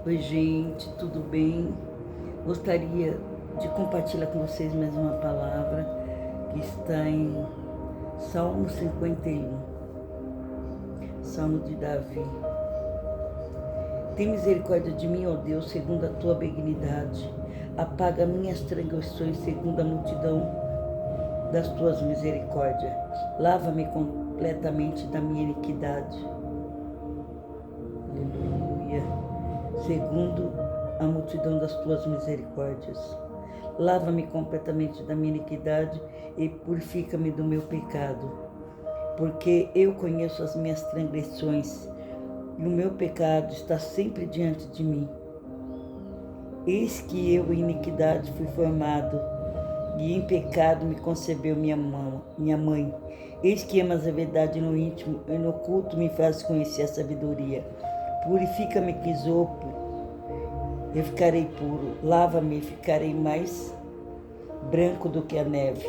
Oi, gente, tudo bem? Gostaria de compartilhar com vocês mais uma palavra que está em Salmo 51, Salmo de Davi. Tem misericórdia de mim, ó Deus, segundo a tua benignidade. Apaga minhas transgressões segundo a multidão das tuas misericórdias. Lava-me completamente da minha iniquidade. Aleluia. Segundo a multidão das tuas misericórdias. Lava-me completamente da minha iniquidade e purifica-me do meu pecado. Porque eu conheço as minhas transgressões e o meu pecado está sempre diante de mim. Eis que eu em iniquidade fui formado, e em pecado me concebeu minha mãe. Eis que amas a verdade no íntimo, e no oculto me faz conhecer a sabedoria. Purifica-me que isopo, eu ficarei puro. Lava-me e ficarei mais branco do que a neve.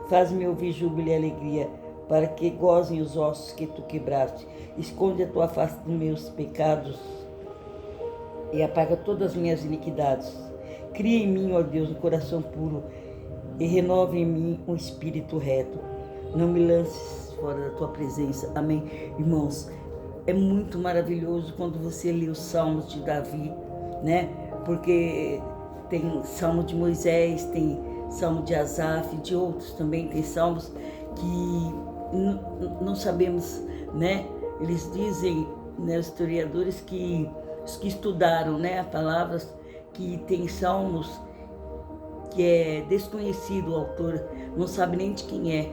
Faz-me ouvir júbilo e alegria, para que gozem os ossos que tu quebraste. Esconde a tua face dos meus pecados e apaga todas as minhas iniquidades. Cria em mim, ó Deus, um coração puro e renova em mim um espírito reto. Não me lances fora da tua presença. Amém. Irmãos, é muito maravilhoso quando você lê os Salmos de Davi, né? Porque tem Salmo de Moisés, tem Salmo de Asaf, de outros também, tem salmos que não sabemos, né? Eles dizem, né, os historiadores, que os que estudaram, né, palavras, que tem salmos que é desconhecido o autor, não sabe nem de quem é,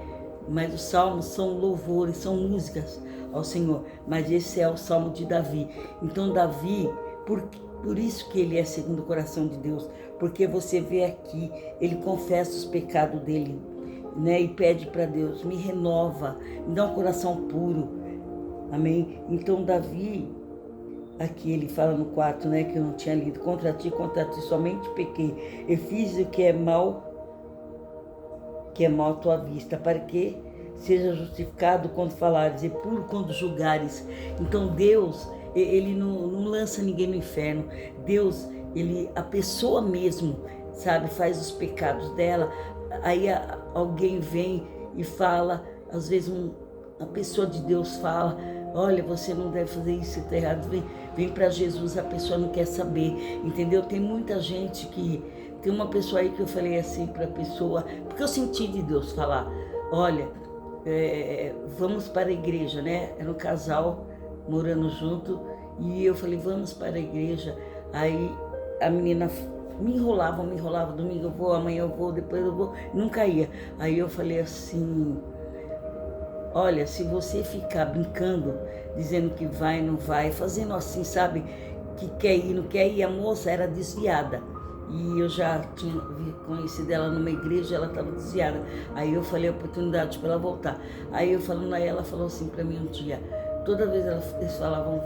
mas os salmos são louvores, são músicas ao Senhor, mas esse é o Salmo de Davi. Então Davi, por isso que ele é segundo o coração de Deus, porque você vê aqui, ele confessa os pecados dele, né, e pede para Deus, me renova, me dá um coração puro, amém? Então Davi, aqui ele fala no 4, né, que eu não tinha lido, contra ti somente pequei, e fiz o que é mal à tua vista, para que seja justificado quando falares e puro quando julgares. Então Deus, ele não lança ninguém no inferno. Deus, a pessoa mesmo, sabe, faz os pecados dela, aí alguém vem e fala, às vezes a pessoa de Deus fala, olha, você não deve fazer isso, está errado, vem para Jesus, a pessoa não quer saber, entendeu? Tem muita gente que, tem uma pessoa aí que eu falei assim para a pessoa, porque eu senti de Deus falar, olha, vamos para a igreja, né? Era um casal morando junto, e eu falei, vamos para a igreja. Aí a menina me enrolava, domingo eu vou, amanhã eu vou, depois eu vou, nunca ia. Aí eu falei assim, olha, se você ficar brincando, dizendo que vai, não vai, fazendo assim, sabe, que quer ir, não quer ir, a moça era desviada. E eu já tinha conhecido ela numa igreja, ela estava desviada. Aí eu falei a oportunidade para ela voltar. Aí eu falando aí, ela falou assim para mim um dia, toda vez eles falavam,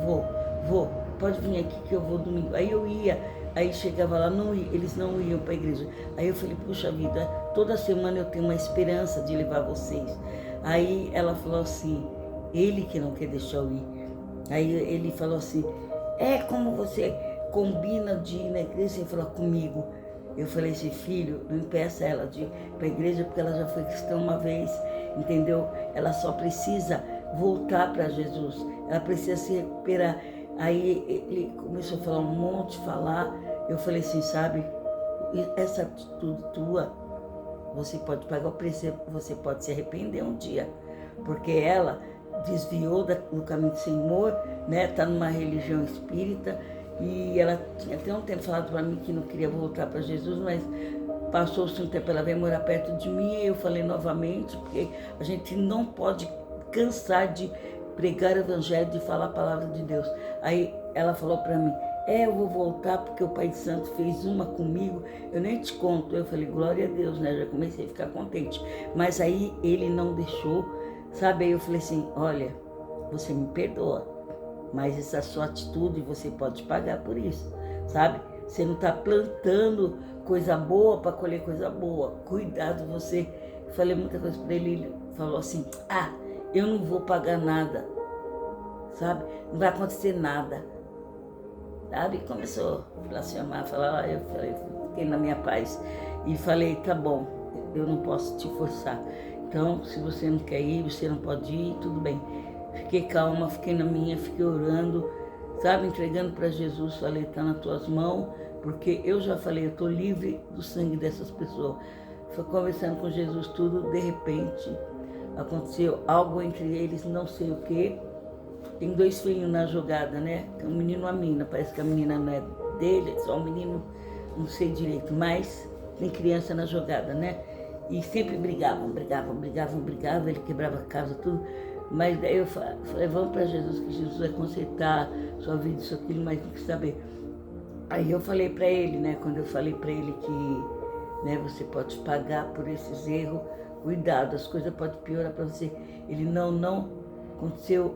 vou, pode vir aqui que eu vou domingo. Aí eu ia, aí chegava lá, eles não iam para a igreja. Aí eu falei, puxa vida, toda semana eu tenho uma esperança de levar vocês. Aí ela falou assim, ele que não quer deixar eu ir. Aí ele falou assim, como você combina de ir na igreja sem falar comigo. Eu falei assim, filho, não impeça ela de ir para a igreja, porque ela já foi cristã uma vez, entendeu? Ela só precisa voltar para Jesus, ela precisa se recuperar. Aí ele começou a falar um monte, falar. Eu falei assim, sabe, essa atitude tua, você pode pagar o preço, você pode se arrepender um dia, porque ela desviou do caminho do Senhor, né? Tá numa religião espírita, e ela tinha até um tempo falado para mim que não queria voltar para Jesus, mas passou-se um tempo, ela veio morar perto de mim, e eu falei novamente, porque a gente não pode cansar de pregar o evangelho, de falar a palavra de Deus. Aí ela falou para mim, eu vou voltar porque o Pai de Santo fez uma comigo, eu nem te conto. Eu falei, glória a Deus, né? Já comecei a ficar contente. Mas aí ele não deixou, sabe? Aí eu falei assim, olha, você me perdoa, mas essa sua atitude você pode pagar por isso, sabe? Você não está plantando coisa boa para colher coisa boa. Cuidado, você. Eu falei muita coisa para ele, ele falou assim, eu não vou pagar nada, sabe? Não vai acontecer nada. sabe? Começou a blasfemar, falar, eu falei, fiquei na minha paz. E falei, tá bom, eu não posso te forçar. Então, se você não quer ir, você não pode ir, tudo bem. Fiquei calma, fiquei na minha, fiquei orando, sabe? Entregando para Jesus, falei, tá nas tuas mãos, porque eu já falei, eu estou livre do sangue dessas pessoas. Foi conversando com Jesus tudo, de repente, aconteceu algo entre eles, não sei o que. Tem 2 filhos na jogada, né? Um menino e uma menina, parece que a menina não é dele, é só um menino, não sei direito, mas tem criança na jogada, né? E sempre brigavam, ele quebrava a casa, tudo. Mas daí eu falei, vamos para Jesus, que Jesus vai consertar sua vida, isso, aquilo, mas tem que saber. Aí eu falei para ele, né, quando eu falei para ele que, né, você pode pagar por esses erros, cuidado, as coisas podem piorar para você. Ele, não, aconteceu,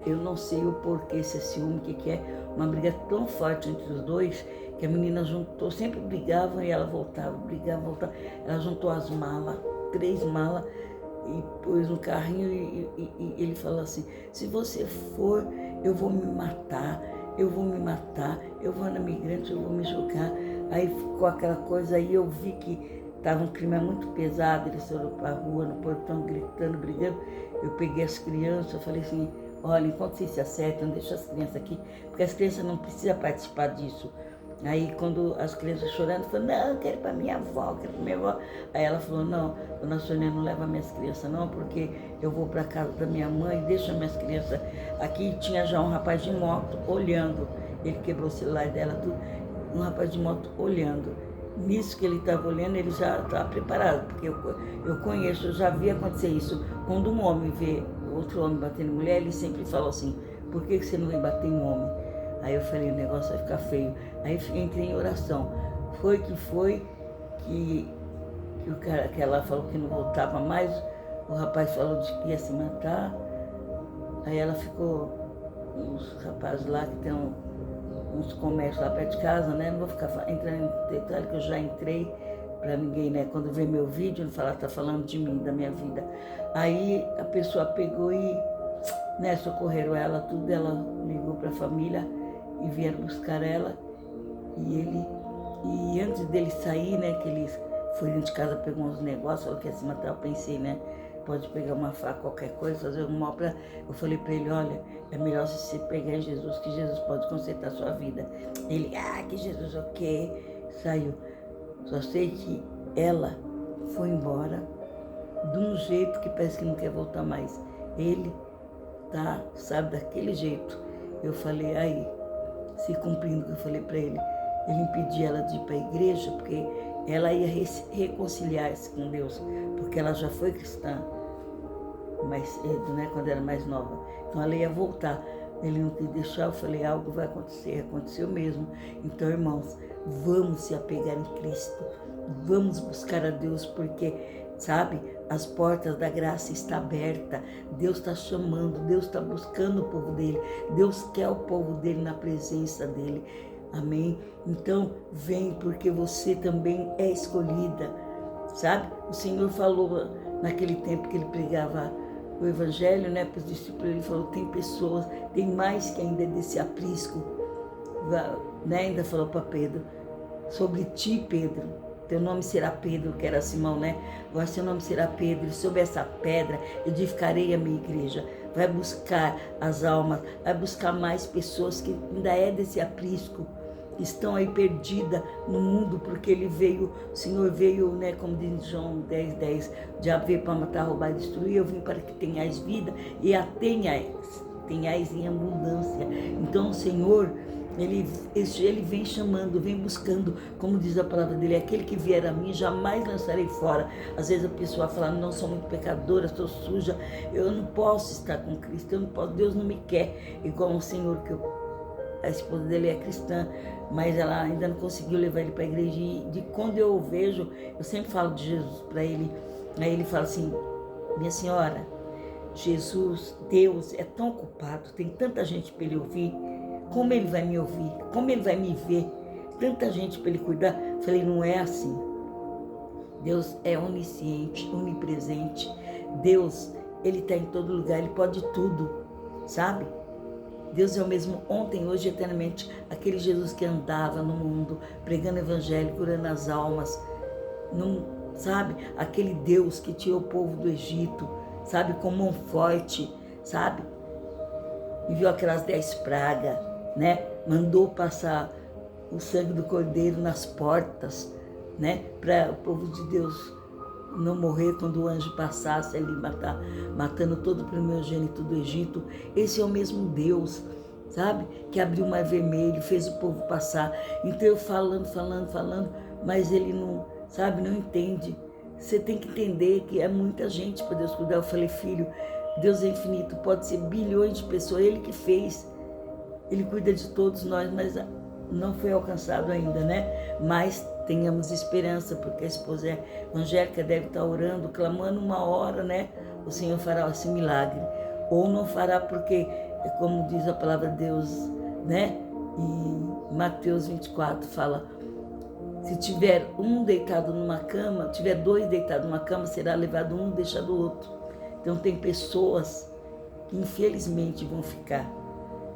eu não sei o porquê, esse ciúme, o que é, uma briga tão forte entre os dois, que a menina juntou, sempre brigava e ela voltava, ela juntou as malas, 3 malas, e pôs no carrinho e ele falou assim, se você for, eu vou me matar, eu vou na migrante, eu vou me jogar. Aí ficou aquela coisa, aí eu vi que estava um clima muito pesado, eles foram para a rua, no portão, gritando, brigando. Eu peguei as crianças, eu falei assim, olha, enquanto vocês se acertam, deixa as crianças aqui, porque as crianças não precisam participar disso. Aí quando as crianças chorando, falou, não, eu quero ir para minha avó, Aí ela falou, não, dona Sônia, não leva minhas crianças não, porque eu vou para casa da minha mãe, deixa minhas crianças aqui. Tinha já um rapaz de moto olhando, ele quebrou o celular dela, tudo, um rapaz de moto olhando. Nisso que ele estava olhando, ele já estava preparado, porque eu conheço, eu já vi acontecer isso. Quando um homem vê outro homem batendo em mulher, ele sempre fala assim, por que você não vem bater em homem? Aí eu falei, o negócio vai ficar feio. Aí entrei em oração. Foi que o cara, que ela falou que não voltava mais, o rapaz falou de que ia se matar. Aí ela ficou, uns rapazes lá que tem uns comércios lá perto de casa, né? Não vou ficar entrando em detalhe, que eu já entrei para ninguém, né? Quando vê meu vídeo, não falar, tá falando de mim, da minha vida. Aí a pessoa pegou e, né, socorreram ela, tudo, ela ligou para a família e vieram buscar ela. E antes dele sair, né, que ele foi dentro de casa, pegou uns negócios, falou que ia se matar, eu pensei, né, pode pegar uma faca, qualquer coisa, fazer algum mal pra... Eu falei pra ele, olha, é melhor você pegar em Jesus, que Jesus pode consertar a sua vida. Ele, que Jesus o quê? Saiu. Só sei que ela foi embora de um jeito que parece que não quer voltar mais. Ele tá, sabe, daquele jeito. Eu falei, aí, se cumprindo o que eu falei para ele impedia ela de ir para a igreja, porque ela ia reconciliar-se com Deus, porque ela já foi cristã mais cedo, né, quando era mais nova. Então ela ia voltar. Ele não quis deixar, eu falei, algo vai acontecer, aconteceu mesmo. Então, irmãos, vamos se apegar em Cristo, vamos buscar a Deus, porque, sabe, as portas da graça estão abertas, Deus está chamando, Deus está buscando o povo dele, Deus quer o povo dele na presença dele, amém? Então, vem, porque você também é escolhida, sabe? O Senhor falou naquele tempo que ele pregava o evangelho, né, para os discípulos, ele falou, tem pessoas, tem mais que ainda desse aprisco, né, ainda falou para Pedro, sobre ti, Pedro, teu nome será Pedro, que era Simão, né, agora seu nome será Pedro, e sobre essa pedra edificarei a minha igreja. Vai buscar as almas, vai buscar mais pessoas que ainda é desse aprisco, que estão aí perdidas no mundo, porque ele veio, o Senhor veio, né, como diz João 10:10, já veio para matar, roubar e destruir, eu vim para que tenhais vida e a tenhais em abundância. Então o Senhor, ele vem chamando, vem buscando, como diz a palavra dele, aquele que vier a mim, jamais lançarei fora. Às vezes a pessoa fala, não, sou muito pecadora, sou suja, eu não posso estar com Cristo, eu não posso, Deus não me quer, igual o Senhor, que a esposa dele é cristã, mas ela ainda não conseguiu levar ele para a igreja, e de quando eu o vejo, eu sempre falo de Jesus para ele, aí ele fala assim, minha senhora, Jesus, Deus é tão ocupado, tem tanta gente para ele ouvir, como ele vai me ouvir, como ele vai me ver, tanta gente para ele cuidar. Falei, não é assim. Deus é onisciente, onipresente. Deus, ele está em todo lugar, ele pode tudo, sabe? Deus é o mesmo ontem, hoje e eternamente. Aquele Jesus que andava no mundo, pregando o evangelho, curando as almas. Não, sabe? Aquele Deus que tirou o povo do Egito, sabe? Com mão forte, sabe? Enviou aquelas 10 pragas, né? Mandou passar o sangue do cordeiro nas portas, né? Para o povo de Deus não morrer quando o anjo passasse ali, matando todo o primogênito do Egito. Esse é o mesmo Deus, sabe? Que abriu o mar vermelho, fez o povo passar. Então eu falando, mas ele não, sabe, não entende. Você tem que entender que é muita gente para Deus cuidar. Eu falei, filho, Deus é infinito, pode ser bilhões de pessoas, Ele que fez. Ele cuida de todos nós, mas não foi alcançado ainda, né? Mas tenhamos esperança, porque a esposa evangélica deve estar orando, clamando uma hora, né? O Senhor fará esse milagre. Ou não fará porque, como diz a palavra de Deus, né? Em Mateus 24 fala, se tiver um deitado numa cama, tiver 2 deitados numa cama, será levado um e deixado o outro. Então tem pessoas que infelizmente vão ficar,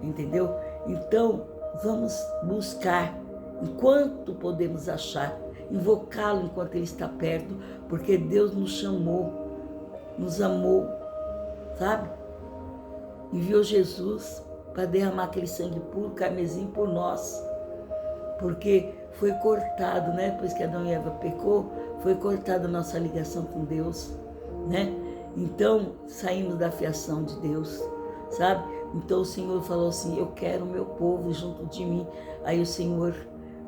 entendeu? Então vamos buscar enquanto podemos achar, invocá-lo enquanto ele está perto, porque Deus nos chamou, nos amou, sabe? Enviou Jesus para derramar aquele sangue puro, carmesim por nós, porque foi cortado, né? Depois que Adão e Eva pecou, foi cortada a nossa ligação com Deus, né? Então saímos da fiação de Deus, sabe? Então o Senhor falou assim, eu quero o meu povo junto de mim. Aí o Senhor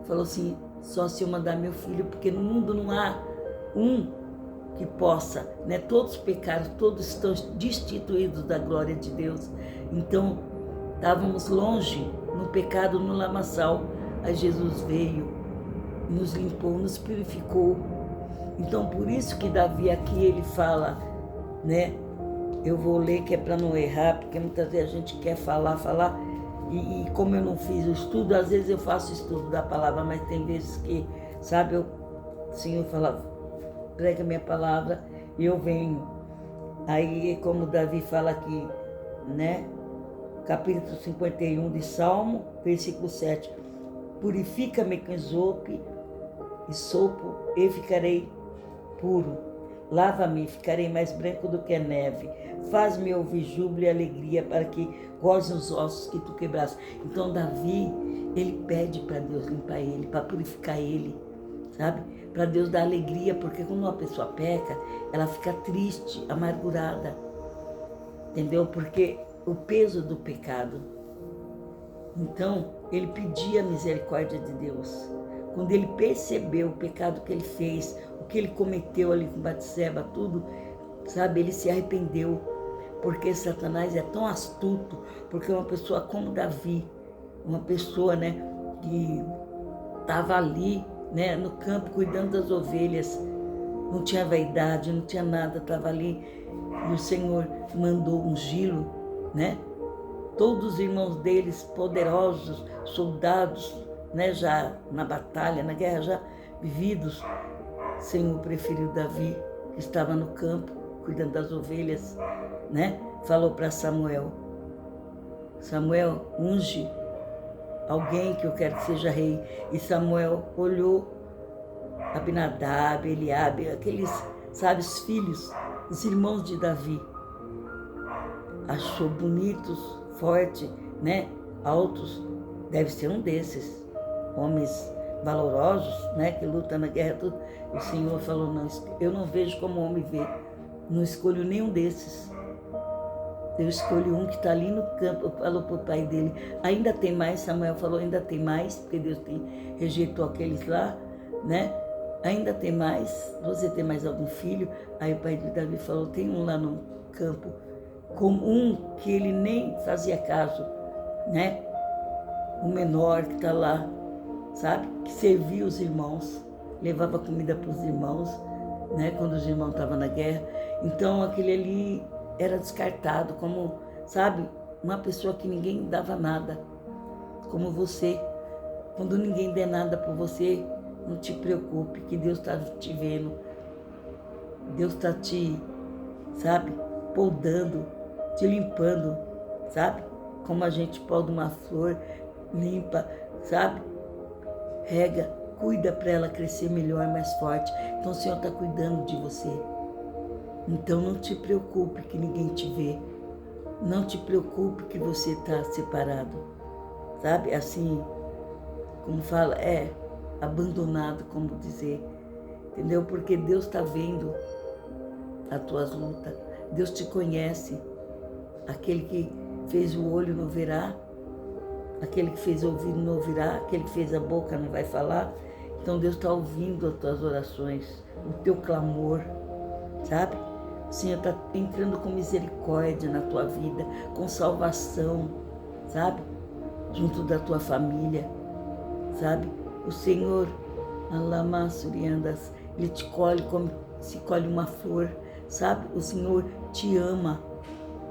falou assim, só se eu mandar meu filho, porque no mundo não há um que possa, né? Todos pecaram, todos estão destituídos da glória de Deus. Então estávamos longe no pecado, no lamaçal. Aí Jesus veio, nos limpou, nos purificou. Então por isso que Davi aqui ele fala, né? Eu vou ler que é para não errar, porque muitas vezes a gente quer falar, e como eu não fiz o estudo, às vezes eu faço estudo da palavra, mas tem vezes que, sabe, o Senhor fala, prega minha palavra e eu venho. Aí, como Davi fala aqui, né? Capítulo 51 de Salmo, versículo 7. Purifica-me com esopo e sopo e ficarei puro. Lava-me, ficarei mais branco do que a neve. Faz-me ouvir júbilo e alegria para que gozem os ossos que tu quebraste. Então Davi, ele pede para Deus limpar ele, para purificar ele, sabe? Para Deus dar alegria, porque quando uma pessoa peca, ela fica triste, amargurada, entendeu? Porque o peso do pecado. Então, ele pedia a misericórdia de Deus. Quando ele percebeu o pecado que ele fez, o que ele cometeu ali com Batseba, tudo, sabe, ele se arrependeu, porque Satanás é tão astuto, porque uma pessoa como Davi, uma pessoa, né, que estava ali, né, no campo cuidando das ovelhas, não tinha vaidade, não tinha nada, estava ali, e o Senhor mandou ungí-lo, né, todos os irmãos deles, poderosos, soldados, né, já na batalha, na guerra, já vividos, o Senhor preferiu Davi, que estava no campo, cuidando das ovelhas, né? Falou para Samuel, Samuel, unge alguém que eu quero que seja rei. E Samuel olhou Abinadab, Eliabe, aqueles, sabe, os filhos, os irmãos de Davi. Achou bonitos, fortes, né? Altos, deve ser um desses. Homens valorosos, né, que lutam na guerra, tudo. O Senhor falou, não, eu não vejo como o homem vê, não escolho nenhum desses. Eu escolho um que está ali no campo, falou para o pai dele, ainda tem mais, Samuel falou, ainda tem mais, porque Deus rejeitou aqueles lá, né, ainda tem mais, você tem mais algum filho? Aí o pai de Davi falou, tem um lá no campo, com um que ele nem fazia caso, né, o menor que está lá, sabe, que servia os irmãos, levava comida para os irmãos, né, quando os irmãos estavam na guerra. Então aquele ali era descartado como, sabe, uma pessoa que ninguém dava nada, como você. Quando ninguém der nada por você, não te preocupe, que Deus está te vendo, Deus está te, sabe, podando, te limpando, sabe, como a gente poda uma flor, limpa, sabe? Rega, cuida para ela crescer melhor, mais forte. Então o Senhor está cuidando de você. Então não te preocupe que ninguém te vê. Não te preocupe que você está separado. Sabe? Assim, como fala, abandonado, como dizer. Entendeu? Porque Deus está vendo as tuas lutas. Deus te conhece. Aquele que fez o olho não verá. Aquele que fez o ouvido não ouvirá. Aquele que fez a boca não vai falar. Então Deus está ouvindo as tuas orações, o teu clamor, sabe? O Senhor está entrando com misericórdia na tua vida, com salvação, sabe? Junto da tua família, sabe? O Senhor, Alamassuriandas, Ele te colhe como se colhe uma flor, sabe? O Senhor te ama,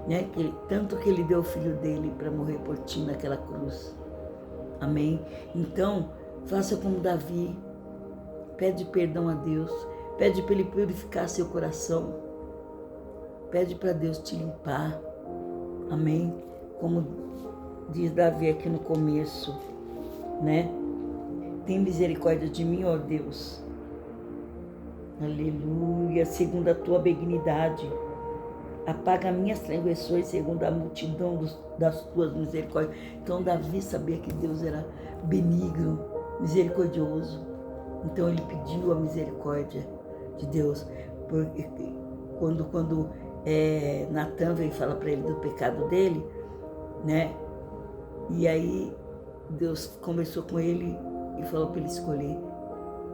né? Tanto que Ele deu o Filho dele para morrer por ti naquela cruz. Amém? Então, faça como Davi, pede perdão a Deus, pede para Ele purificar seu coração, pede para Deus te limpar. Amém? Como diz Davi aqui no começo, né? Tem misericórdia de mim, ó Deus. Aleluia, segundo a tua benignidade. Apaga minhas transgressões segundo a multidão das tuas misericórdias. Então Davi sabia que Deus era benigno, misericordioso. Então ele pediu a misericórdia de Deus. Porque quando Natan veio falar para ele do pecado dele, né? E aí Deus conversou com ele e falou para ele escolher.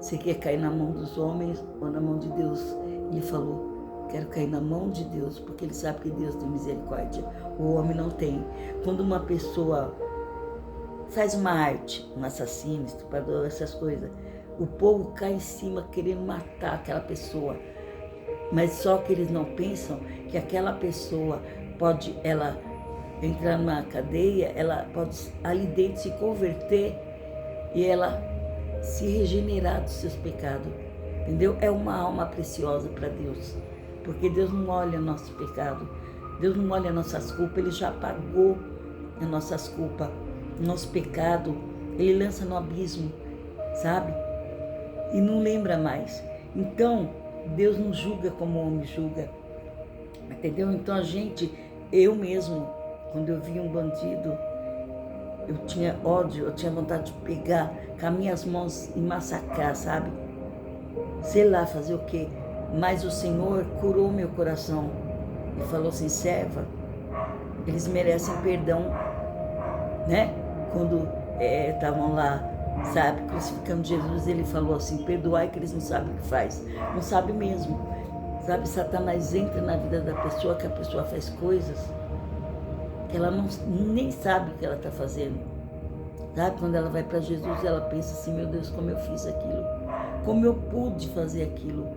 Você quer cair na mão dos homens ou na mão de Deus? Ele falou, quero cair na mão de Deus, porque ele sabe que Deus tem misericórdia. O homem não tem. Quando uma pessoa faz uma arte, um assassino, estuprador, essas coisas, o povo cai em cima querendo matar aquela pessoa. Mas só que eles não pensam que aquela pessoa pode, ela entrar numa cadeia, ela pode ali dentro se converter e ela se regenerar dos seus pecados. Entendeu? É uma alma preciosa para Deus. Porque Deus não olha nosso pecado. Deus não olha nossas culpas. Ele já pagou as nossas culpas. Nosso pecado. Ele lança no abismo. Sabe? E não lembra mais. Então, Deus não julga como o homem julga. Entendeu? Então eu mesmo, quando eu vi um bandido, eu tinha ódio, eu tinha vontade de pegar com as minhas mãos e massacrar, sabe? Sei lá, fazer o quê? Mas o Senhor curou meu coração e falou assim, serva, eles merecem perdão, né? Quando estavam lá, sabe, crucificando Jesus, ele falou assim, perdoai que eles não sabem o que faz. Não sabe mesmo. Sabe, Satanás entra na vida da pessoa, que a pessoa faz coisas que ela nem sabe o que ela está fazendo. Sabe, quando ela vai para Jesus, ela pensa assim, meu Deus, como eu fiz aquilo? Como eu pude fazer aquilo?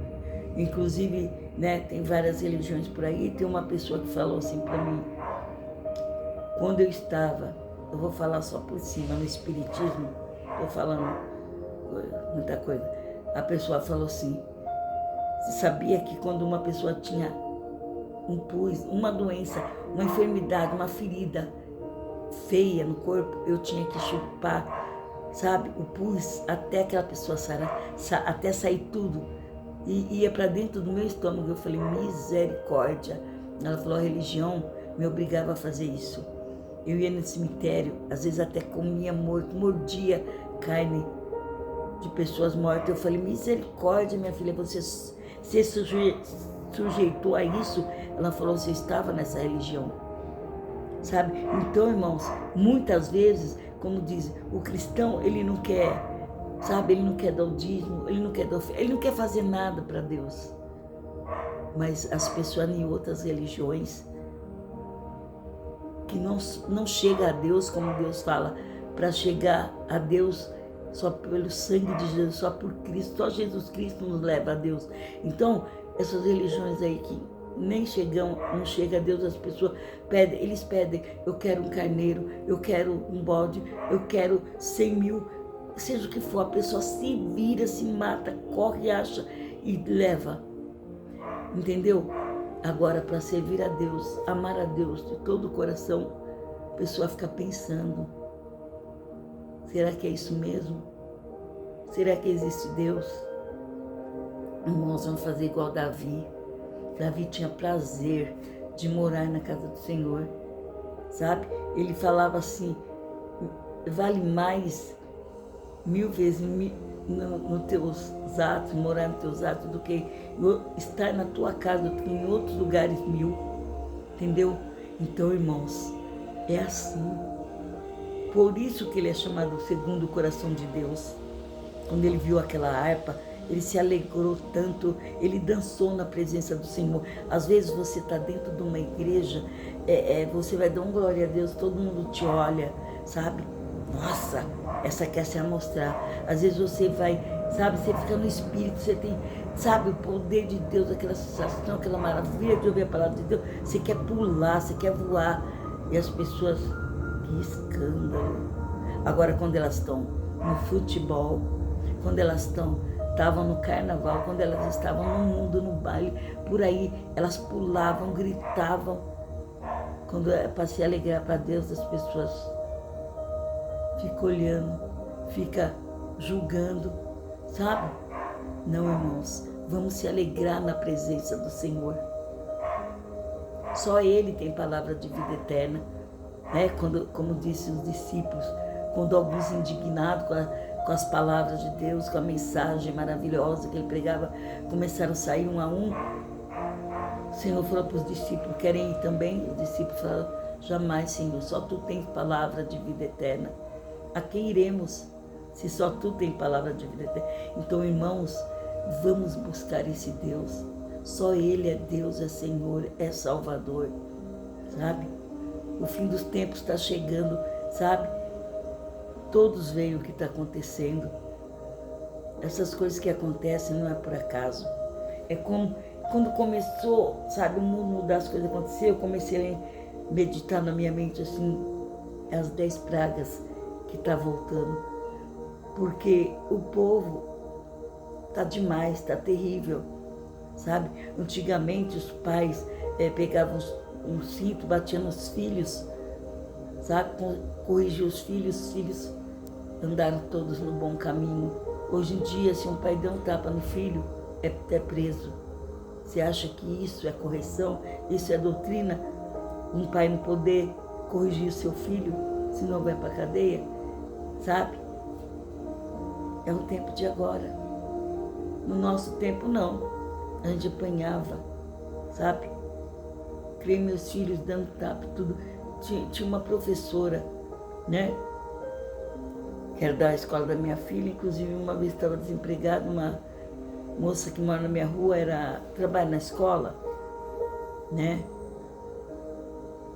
Inclusive, né, tem várias religiões por aí, tem uma pessoa que falou assim para mim, quando eu estava, eu vou falar só por cima, no espiritismo, estou falando muita coisa, a pessoa falou assim, você sabia que quando uma pessoa tinha um pus, uma doença, uma enfermidade, uma ferida feia no corpo, eu tinha que chupar, sabe, o pus até aquela pessoa sarar, até sair tudo. E ia para dentro do meu estômago. Eu falei, misericórdia. Ela falou, a religião me obrigava a fazer isso. Eu ia no cemitério, às vezes até comia morto, mordia carne de pessoas mortas. Eu falei, misericórdia, minha filha, você se sujeitou a isso? Ela falou, você estava nessa religião, sabe? Então, irmãos, muitas vezes, como diz, o cristão, ele não quer, sabe? Ele não quer dar o dízimo, ele não quer fazer nada para Deus. Mas as pessoas em outras religiões, que não chega a Deus, como Deus fala, para chegar a Deus só pelo sangue de Jesus, só por Cristo, só Jesus Cristo nos leva a Deus. Então, essas religiões aí que nem não chega a Deus, as pessoas pedem, eles pedem, eu quero um carneiro, eu quero um bode, eu quero 100 mil, seja o que for, a pessoa se vira, se mata, corre, acha e leva, entendeu? Agora, para servir a Deus, amar a Deus de todo o coração, a pessoa fica pensando, será que é isso mesmo? Será que existe Deus? Irmãos, vamos fazer igual Davi. Davi tinha prazer de morar na casa do Senhor, sabe? Ele falava assim, vale mais 1000 vezes nos teus atos, morar nos teus atos, do que estar na tua casa, do que em outros lugares 1000, entendeu? Então, irmãos, é assim. Por isso que ele é chamado segundo o coração de Deus. Quando ele viu aquela harpa, ele se alegrou tanto, ele dançou na presença do Senhor. Às vezes você está dentro de uma igreja, você vai dar uma glória a Deus, todo mundo te olha, sabe? Nossa, essa quer se amostrar. Às vezes você vai, sabe, você fica no espírito, você tem, sabe, o poder de Deus, aquela sensação, aquela maravilha de ouvir a palavra de Deus. Você quer pular, você quer voar. E as pessoas, que escândalo. Agora, quando elas estão no futebol, quando elas estavam no carnaval, quando elas estavam no mundo, no baile, por aí, elas pulavam, gritavam. Quando é para se alegrar para Deus, as pessoas ficam olhando, ficam julgando, sabe? Não, irmãos, vamos se alegrar na presença do Senhor. Só Ele tem palavra de vida eterna, né? Como disse os discípulos, quando alguns indignados com as palavras de Deus, com a mensagem maravilhosa que Ele pregava, começaram a sair um a um, o Senhor falou para os discípulos, querem ir também? Os discípulos falaram, jamais, Senhor, só Tu tens palavra de vida eterna. A quem iremos, se só Tu tens palavra de vida eterna? Então, irmãos, vamos buscar esse Deus. Só Ele é Deus, é Senhor, é Salvador, sabe? O fim dos tempos está chegando, sabe? Todos veem o que está acontecendo. Essas coisas que acontecem não é por acaso. É como quando começou, sabe, o mundo mudar, as coisas acontecer, eu comecei a meditar na minha mente assim, as 10 pragas que tá voltando. Porque o povo tá demais, tá terrível, sabe? Antigamente os pais pegavam um cinto, batiam nos filhos, sabe? Corrigiam os filhos andaram todos no bom caminho. Hoje em dia, se um pai der um tapa no filho, é preso. Você acha que isso é correção? Isso é doutrina? Um pai não poder corrigir o seu filho, se não vai para a cadeia? Sabe? É o tempo de agora. No nosso tempo, não. A gente apanhava, sabe? Criei meus filhos dando tapa, tudo. Tinha uma professora, né? Que era da escola da minha filha, inclusive uma vez estava desempregada, uma moça que mora na minha rua, trabalha na escola, né?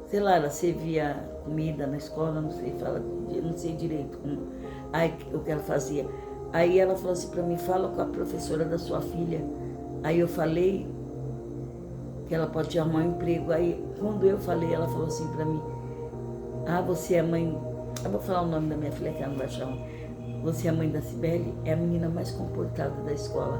Sei lá, ela servia comida na escola, não sei direito o que ela fazia. Aí ela falou assim para mim, fala com a professora da sua filha. Aí eu falei que ela pode te arrumar um emprego. Aí quando eu falei, ela falou assim para mim, você é mãe, eu vou falar o nome da minha filha que ela não vai achar. Você é a mãe da Cibele, é a menina mais comportada da escola.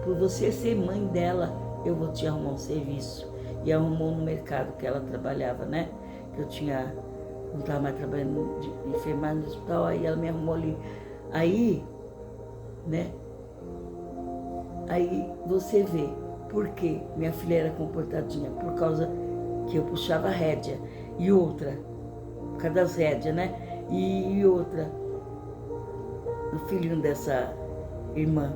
Por você ser mãe dela, eu vou te arrumar um serviço. E arrumou no mercado que ela trabalhava, né? Que eu não estava mais trabalhando de enfermagem no hospital, aí ela me arrumou ali. Aí, né? Aí você vê, por que minha filha era comportadinha? Por causa que eu puxava a rédea. E outra, por causa das rédeas, né? E outra, o filhinho dessa irmã,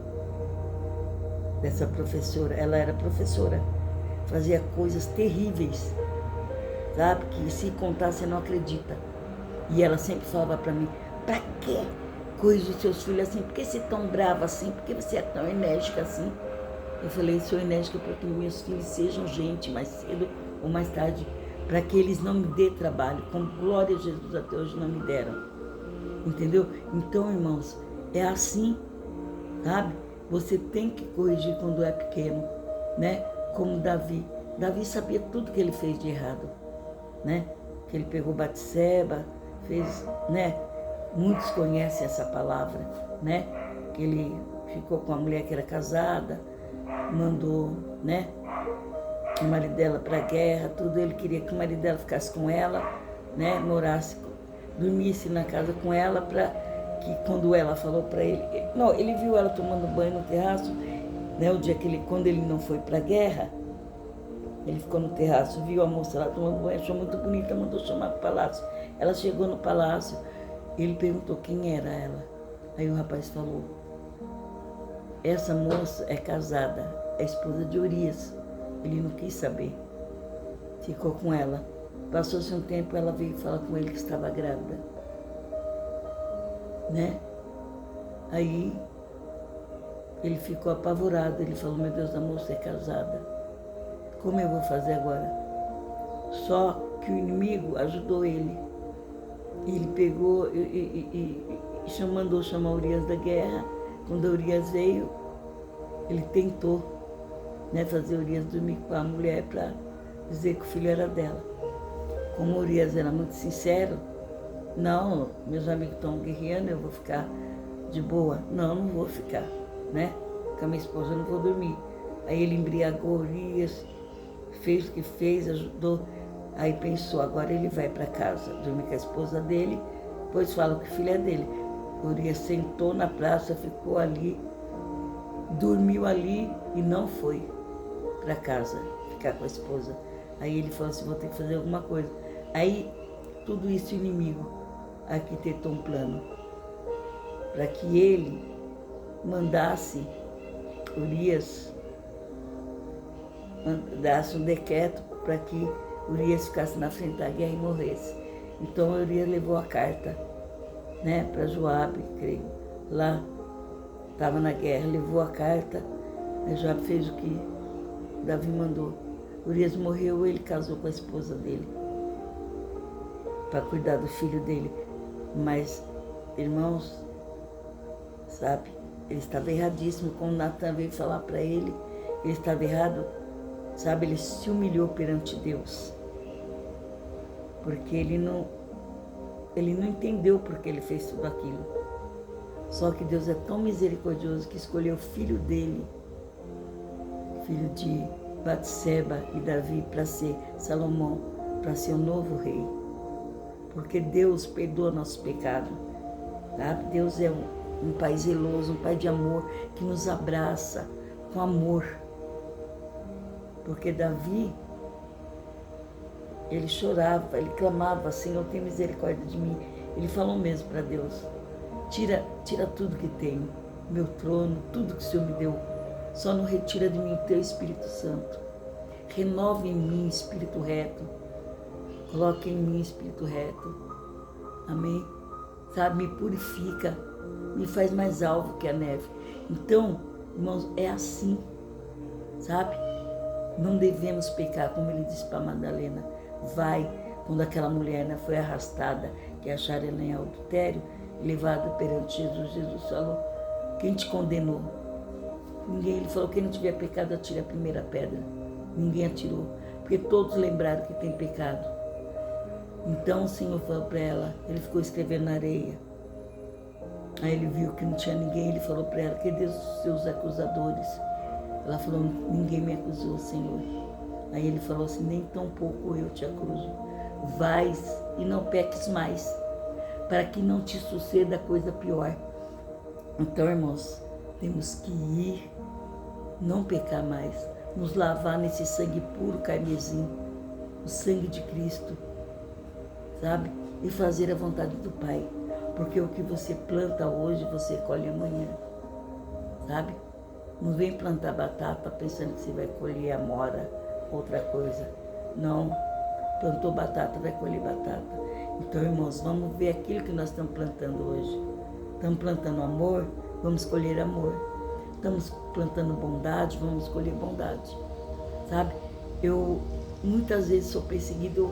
dessa professora, ela era professora, fazia coisas terríveis, sabe? Que se contar você não acredita. E ela sempre falava para mim, pra que corrigir seus filhos assim? Por que você é tão brava assim? Por que você é tão enérgica assim? Eu falei, sou enérgica para que meus filhos sejam gente mais cedo ou mais tarde, para que eles não me dêem trabalho, como glória a Jesus até hoje não me deram. Entendeu? Então, irmãos, é assim, sabe? Você tem que corrigir quando é pequeno, né? Como Davi. Davi sabia tudo que ele fez de errado, né? Que ele pegou Batseba, fez, né? Muitos conhecem essa palavra, né? Que ele ficou com a mulher que era casada, mandou, né? O marido dela para a guerra, tudo. Ele queria que o marido dela ficasse com ela, né, dormisse na casa com ela, para que quando ela falou para ele, não, ele viu ela tomando banho no terraço, né, o dia que quando ele não foi para a guerra, ele ficou no terraço, viu a moça lá tomando banho, achou muito bonita, mandou chamar para o palácio. Ela chegou no palácio, ele perguntou quem era ela. Aí o rapaz falou, essa moça é casada, é esposa de Urias. Ele não quis saber, ficou com ela. Passou-se um tempo, ela veio falar com ele que estava grávida, né? Aí ele ficou apavorado, ele falou, meu Deus, a moça é casada, como eu vou fazer agora? Só que o inimigo ajudou ele. Ele pegou e mandou chamar Urias da guerra. Quando Urias veio, ele tentou, né, fazer Urias dormir com a mulher para dizer que o filho era dela. Como Urias era muito sincero, não, meus amigos estão guerreando, eu vou ficar de boa. Não vou ficar, né? Com a minha esposa eu não vou dormir. Aí ele embriagou Urias, fez o que fez, ajudou. Aí pensou, agora ele vai para casa, dormir com a esposa dele, depois fala que o filho é dele. Urias sentou na praça, ficou ali, dormiu ali e não foi para casa ficar com a esposa. Aí ele falou assim, vou ter que fazer alguma coisa. Aí tudo isso o inimigo arquitetou um plano para que ele mandasse Urias, mandasse um decreto para que Urias ficasse na frente da guerra e morresse. Então Urias levou a carta, né, para Joabe, creio. Lá estava na guerra, levou a carta, Joabe fez o que Davi mandou. Urias morreu, ele casou com a esposa dele, para cuidar do filho dele. Mas, irmãos, sabe, ele estava erradíssimo. Quando Natan veio falar para ele, ele estava errado, sabe, ele se humilhou perante Deus. Porque ele não entendeu porque ele fez tudo aquilo. Só que Deus é tão misericordioso que escolheu o filho dele, filho de Batseba e Davi, para ser Salomão, para ser o novo rei. Porque Deus perdoa nosso pecado. Tá? Deus é um pai zeloso, um pai de amor, que nos abraça com amor. Porque Davi, ele chorava, ele clamava, Senhor, tem misericórdia de mim. Ele falou mesmo para Deus, tira tudo que tenho, meu trono, tudo que o Senhor me deu, só não retira de mim o teu Espírito Santo. Renova em mim espírito reto, coloque em mim espírito reto, amém? Sabe, me purifica, me faz mais alvo que a neve. Então, irmãos, é assim, sabe? Não devemos pecar, como ele disse para Madalena. Vai, quando aquela mulher, né, foi arrastada, que acharam ela em adultério, levada perante Jesus, Jesus falou, quem te condenou? Ninguém. Ele falou, quem não tiver pecado, atire a primeira pedra. Ninguém atirou, porque todos lembraram que tem pecado. Então o Senhor falou para ela, ele ficou escrevendo na areia. Aí ele viu que não tinha ninguém, ele falou para ela, cadê os seus acusadores? Ela falou, ninguém me acusou, Senhor. Aí ele falou assim, nem tão pouco eu te acuso. Vais e não peques mais, para que não te suceda coisa pior. Então, irmãos, temos que ir, não pecar mais, nos lavar nesse sangue puro carmesim, o sangue de Cristo, sabe? E fazer a vontade do Pai. Porque o que você planta hoje, você colhe amanhã, sabe? Não vem plantar batata pensando que você vai colher amora, outra coisa. Não, plantou batata, vai colher batata. Então, irmãos, vamos ver aquilo que nós estamos plantando hoje. Estamos plantando amor, vamos colher amor. Estamos plantando bondade, vamos colher bondade. Sabe? Eu muitas vezes sou perseguido,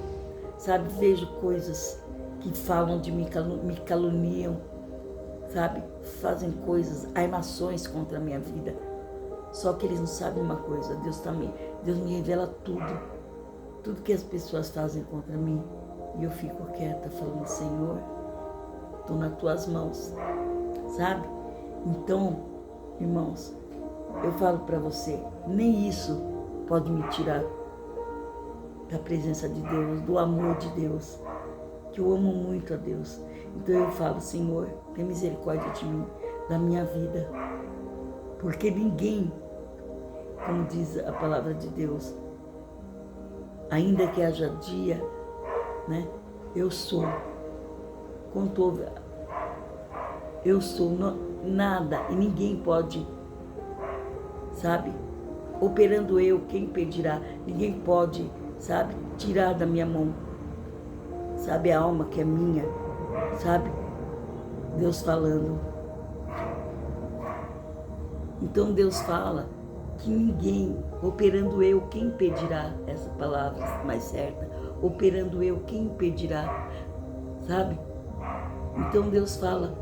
sabe? Vejo coisas que falam de mim, me caluniam, sabe? Fazem coisas, armações contra a minha vida. Só que eles não sabem uma coisa, Deus me revela tudo que as pessoas fazem contra mim. E eu fico quieta, falando, Senhor, estou nas tuas mãos, sabe? Então, irmãos, eu falo para você, nem isso pode me tirar da presença de Deus, do amor de Deus. que eu amo muito a Deus. Então eu falo, Senhor, tem misericórdia de mim, da minha vida. Porque ninguém, como diz a palavra de Deus, ainda que haja dia, né? Eu sou. Quando eu sou nada e ninguém pode, sabe? Operando eu, quem impedirá? Ninguém pode, sabe? Tirar da minha mão, sabe? A alma que é minha, sabe? Deus falando. Então Deus fala que ninguém, operando eu, quem impedirá? Essa palavra mais certa. Operando eu, quem impedirá? Sabe? Então Deus fala,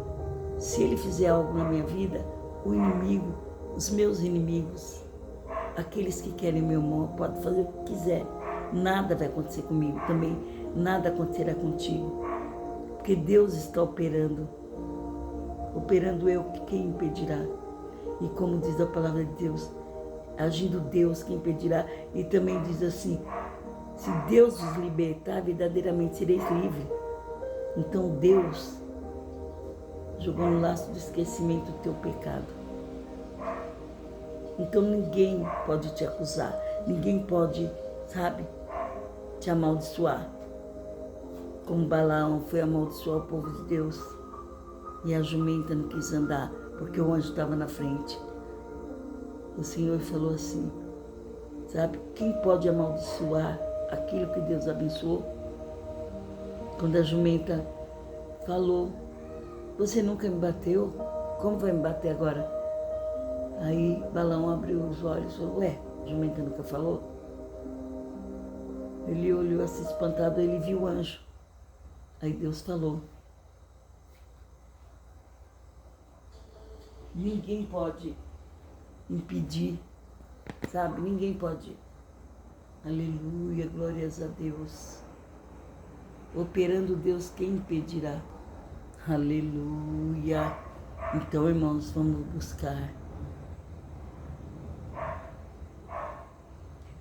se Ele fizer algo na minha vida, o inimigo, os meus inimigos, aqueles que querem meu mal, pode fazer o que quiser. Nada vai acontecer comigo também, nada acontecerá contigo. Porque Deus está operando. Operando eu, quem impedirá? E como diz a palavra de Deus, agindo Deus, quem impedirá? E também diz assim, se Deus os libertar, verdadeiramente sereis livres. Então Deus jogou no laço do esquecimento o teu pecado. Então ninguém pode te acusar, ninguém pode, sabe, te amaldiçoar. Como Balaão foi amaldiçoar o povo de Deus e a jumenta não quis andar, porque o anjo estava na frente. O Senhor falou assim, sabe, quem pode amaldiçoar aquilo que Deus abençoou? Quando a jumenta falou, você nunca me bateu, como vai me bater agora? Aí Balaão abriu os olhos e falou, ué, a jumenta nunca falou? Ele olhou assim espantado, ele viu o anjo. Aí Deus falou, ninguém pode impedir, sabe? Ninguém pode. Aleluia, glórias a Deus. Operando Deus, quem impedirá? Aleluia. Então, irmãos, vamos buscar.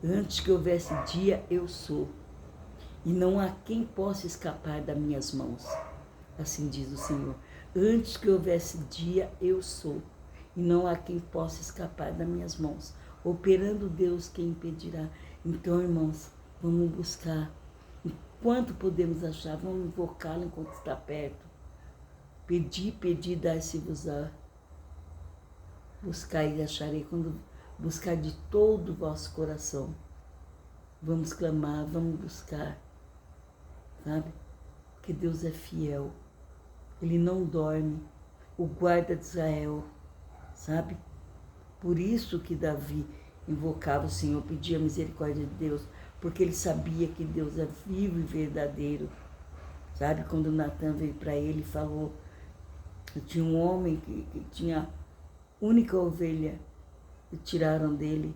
Antes que houvesse dia, eu sou. E não há quem possa escapar das minhas mãos. Assim diz o Senhor. Antes que houvesse dia, eu sou. E não há quem possa escapar das minhas mãos. Operando Deus, quem impedirá? Então, irmãos, vamos buscar. Enquanto podemos achar, vamos invocá-lo enquanto está perto. Pedi, dar-se-vos-á. Buscai e acharei, quando buscar de todo o vosso coração. Vamos clamar, vamos buscar, sabe? Porque Deus é fiel. Ele não dorme. O guarda de Israel, sabe? Por isso que Davi invocava o Senhor, pedia a misericórdia de Deus, porque ele sabia que Deus é vivo e verdadeiro. Sabe? Quando Natan veio para ele e falou, tinha um homem que tinha única ovelha e tiraram dele.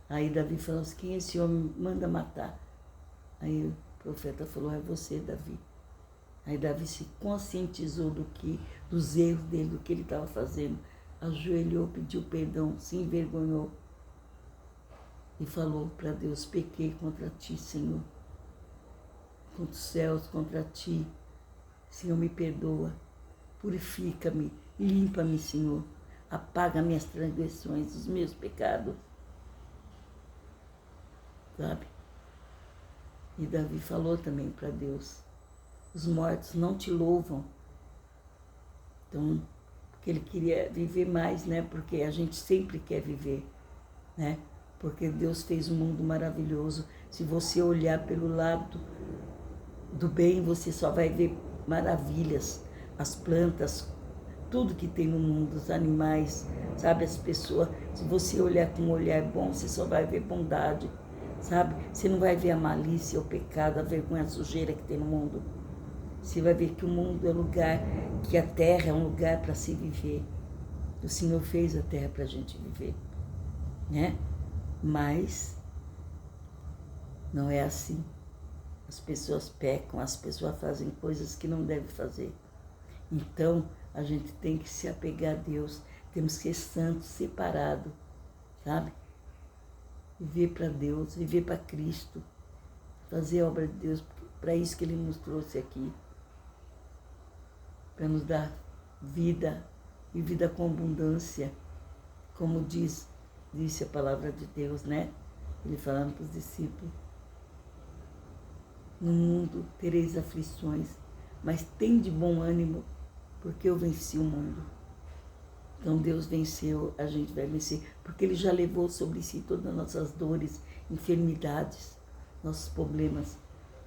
Aí Davi falou assim, quem é esse homem? Manda matar. Aí o profeta falou, é você, Davi. Aí Davi se conscientizou dos erros dele, do que ele estava fazendo. Ajoelhou, pediu perdão, se envergonhou. E falou para Deus, pequei contra ti, Senhor. Contra os céus, contra ti. Senhor, me perdoa. Purifica-me, limpa-me, Senhor. Apaga minhas transgressões, os meus pecados. Sabe? E Davi falou também para Deus, os mortos não te louvam. Então, porque ele queria viver mais, né? Porque a gente sempre quer viver, né? Porque Deus fez um mundo maravilhoso. Se você olhar pelo lado do bem, você só vai ver maravilhas. As plantas, tudo que tem no mundo, os animais, sabe? As pessoas. Se você olhar com um olhar bom, você só vai ver bondade, sabe? Você não vai ver a malícia, o pecado, a vergonha, a sujeira que tem no mundo. Você vai ver que o mundo é um lugar, que a terra é um lugar para se viver. O Senhor fez a terra para a gente viver, né? Mas não é assim. As pessoas pecam, as pessoas fazem coisas que não devem fazer. Então, a gente tem que se apegar a Deus, temos que ser santos, separados, sabe? Viver para Deus, viver para Cristo, fazer a obra de Deus, para isso que Ele nos trouxe aqui, para nos dar vida e vida com abundância, como disse a palavra de Deus, né? Ele falando para os discípulos: no mundo tereis aflições, mas tende bom ânimo, porque eu venci o mundo. Então Deus venceu, a gente vai vencer, porque Ele já levou sobre si todas as nossas dores, enfermidades, nossos problemas.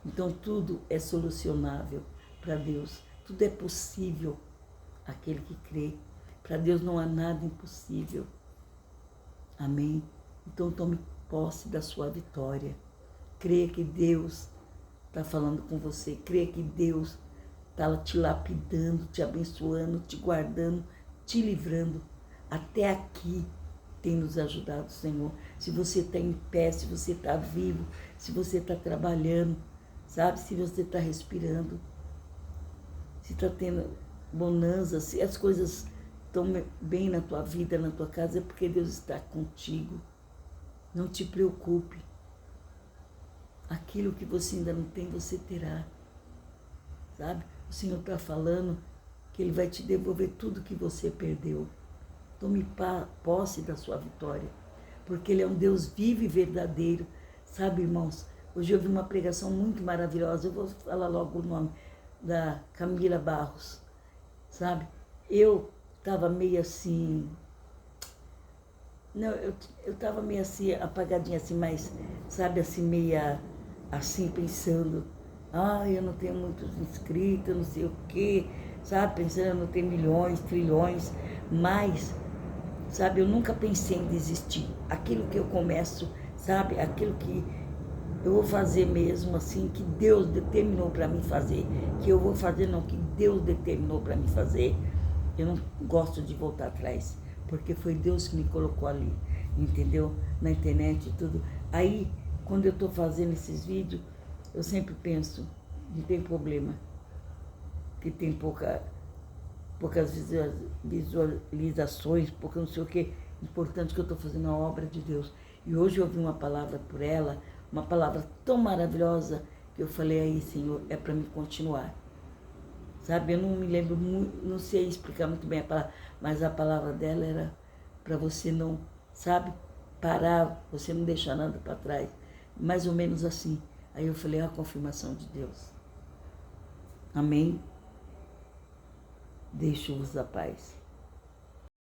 Então tudo é solucionável para Deus, tudo é possível aquele que crê. Para Deus não há nada impossível. Amém? Então tome posse da sua vitória. Creia que Deus está falando com você. Creia que Deus está te lapidando, te abençoando, te guardando, te livrando. Até aqui tem nos ajudado, Senhor. Se você está em pé, se você está vivo, se você está trabalhando, sabe? Se você está respirando, se está tendo bonança, se as coisas estão bem na tua vida, na tua casa, é porque Deus está contigo. Não te preocupe. Aquilo que você ainda não tem, você terá. Sabe? O Senhor está falando que Ele vai te devolver tudo que você perdeu. Tome posse da sua vitória, porque Ele é um Deus vivo e verdadeiro. Sabe, irmãos, hoje eu vi uma pregação muito maravilhosa, eu vou falar logo o nome, da Camila Barros, sabe? Eu estava meio assim, não, eu estava meio assim, apagadinha assim, mas, sabe, assim, meia assim, pensando, eu não tenho muitos inscritos, não sei o quê, sabe, pensando, eu não tenho milhões, trilhões, mas, sabe, eu nunca pensei em desistir. Aquilo que eu começo, sabe, aquilo que eu vou fazer mesmo, assim, que Deus determinou para mim fazer, que eu vou fazer, não, que Deus determinou para mim fazer, eu não gosto de voltar atrás, porque foi Deus que me colocou ali, entendeu? Na internet e tudo. Aí, quando eu estou fazendo esses vídeos, eu sempre penso, não tem problema, que tem poucas visualizações, porque não sei o que, importante que eu estou fazendo a obra de Deus. E hoje eu ouvi uma palavra por ela, uma palavra tão maravilhosa, que eu falei aí, Senhor, é para me continuar. Sabe, eu não me lembro muito, não sei explicar muito bem a palavra, mas a palavra dela era para você não, sabe, parar, você não deixar nada para trás. Mais ou menos assim. Aí eu falei, a confirmação de Deus. Amém? Deixo-vos a paz.